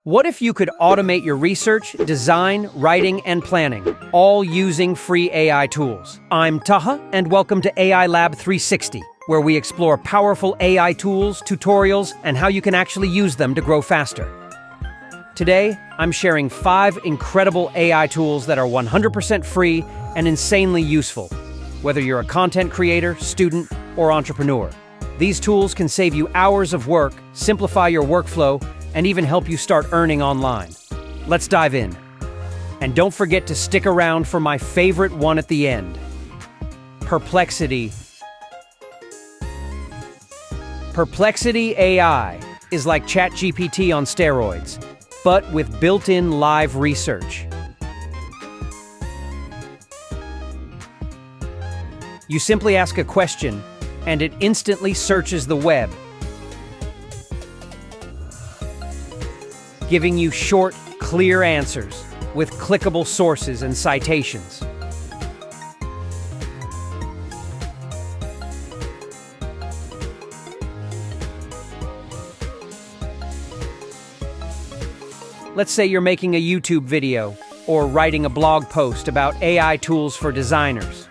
What if you could automate your research, design, writing, and planning, all using free AI tools? I'm Taha, and welcome to AI Lab 360, where we explore powerful AI tools, tutorials, and how you can actually use them to grow faster. Today, I'm sharing 5 incredible AI tools that are 100% free and insanely useful, whether you're a content creator, student, or entrepreneur. These tools can save you hours of work, simplify your workflow, and even help you start earning online. Let's dive in. And don't forget to stick around for my favorite one at the end. Perplexity. Perplexity AI is like ChatGPT on steroids, but with built-in live research. You simply ask a question, and it instantly searches the web, giving you short, clear answers with clickable sources and citations. Let's say you're making a YouTube video or writing a blog post about AI tools for designers.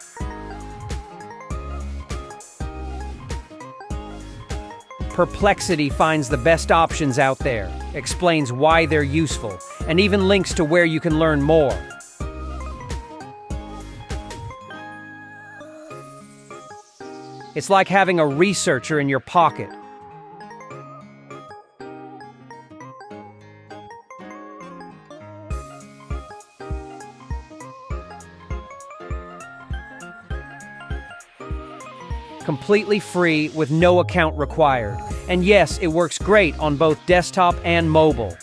Perplexity finds the best options out there, explains why they're useful, and even links to where you can learn more. It's like having a researcher in your pocket. Completely free with no account required. And yes, it works great on both desktop and mobile.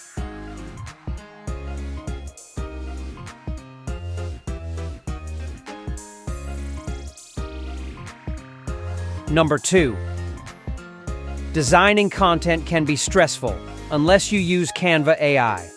Number 2. Designing content can be stressful unless you use Canva AI.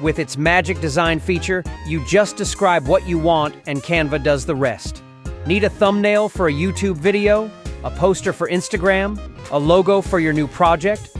With its magic design feature, you just describe what you want and Canva does the rest. Need a thumbnail for a YouTube video? A poster for Instagram? A logo for your new project?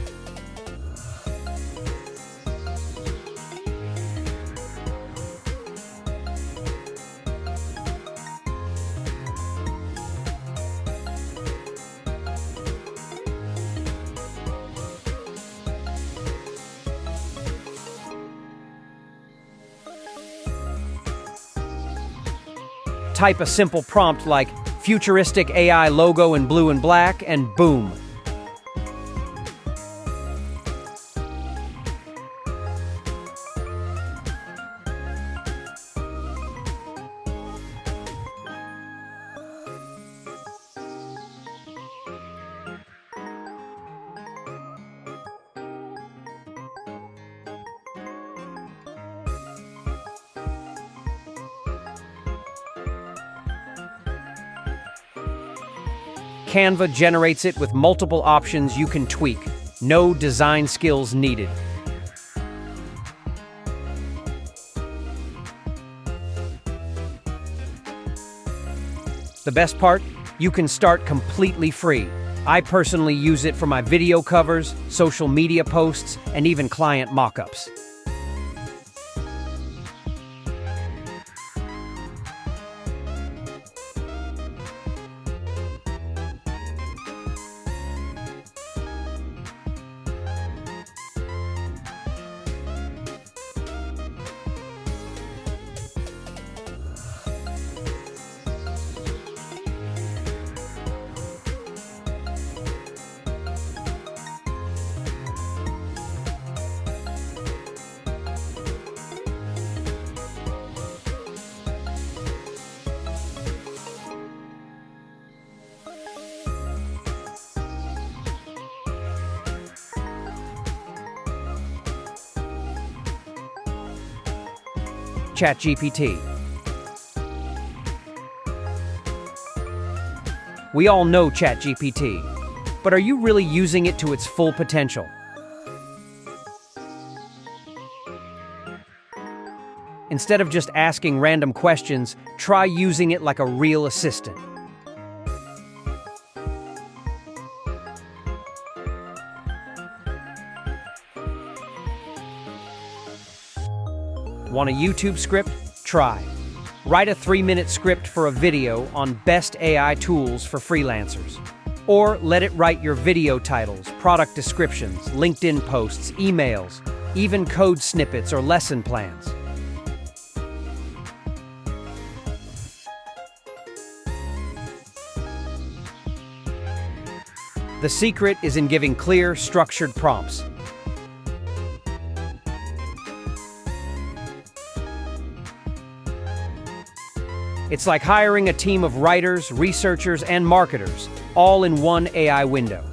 Type a simple prompt like futuristic AI logo in blue and black, and boom. Canva generates it with multiple options you can tweak. No design skills needed. The best part? You can start completely free. I personally use it for my video covers, social media posts, and even client mockups. ChatGPT. We all know ChatGPT, but are you really using it to its full potential? Instead of just asking random questions, try using it like a real assistant. Want a YouTube script? Try. Write a 3-minute script for a video on best AI tools for freelancers. Or let it write your video titles, product descriptions, LinkedIn posts, emails, even code snippets or lesson plans. The secret is in giving clear, structured prompts. It's like hiring a team of writers, researchers, and marketers, all in one AI window.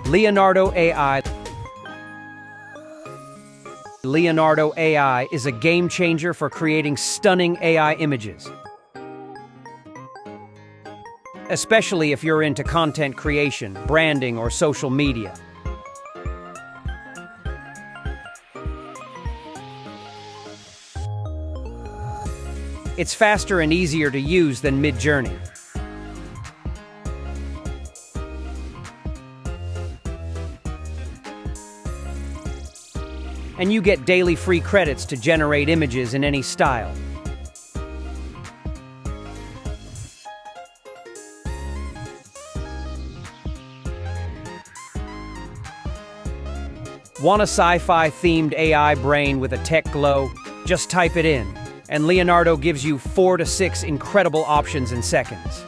Leonardo AI. Leonardo AI is a game changer for creating stunning AI images. Especially if you're into content creation, branding, or social media. It's faster and easier to use than Midjourney. And you get daily free credits to generate images in any style. Want a sci-fi themed AI brain with a tech glow? Just type it in, and Leonardo gives you 4 to 6 incredible options in seconds.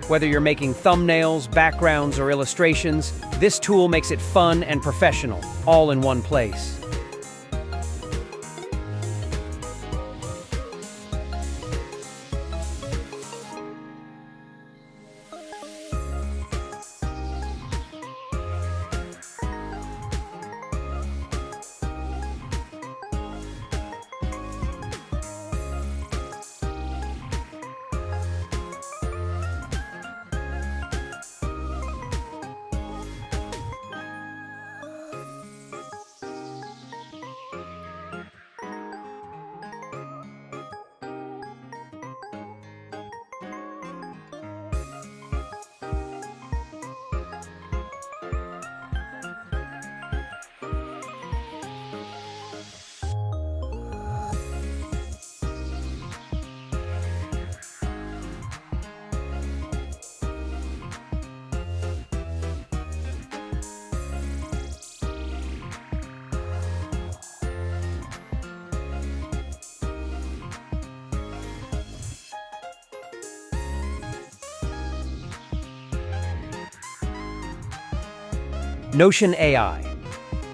Whether you're making thumbnails, backgrounds, or illustrations, this tool makes it fun and professional, all in one place. Notion AI.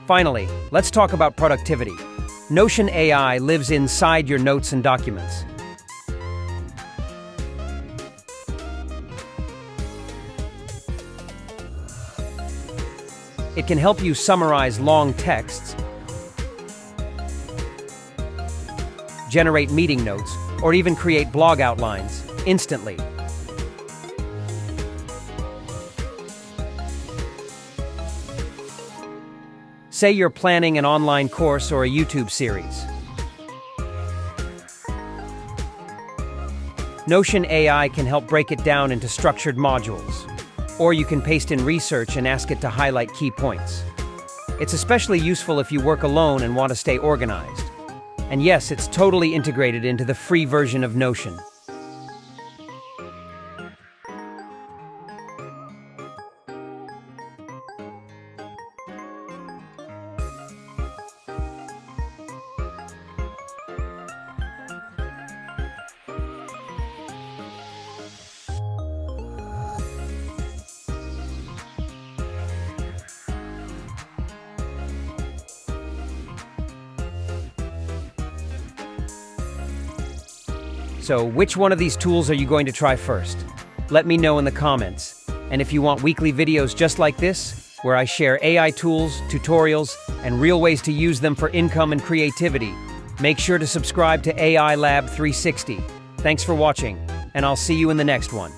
Finally, let's talk about productivity. Notion AI lives inside your notes and documents. It can help you summarize long texts, generate meeting notes, or even create blog outlines instantly. Say you're planning an online course or a YouTube series. Notion AI can help break it down into structured modules. Or you can paste in research and ask it to highlight key points. It's especially useful if you work alone and want to stay organized. And yes, it's totally integrated into the free version of Notion. So which one of these tools are you going to try first? Let me know in the comments. And if you want weekly videos just like this, where I share AI tools, tutorials, and real ways to use them for income and creativity, make sure to subscribe to AI Lab 360. Thanks for watching, and I'll see you in the next one.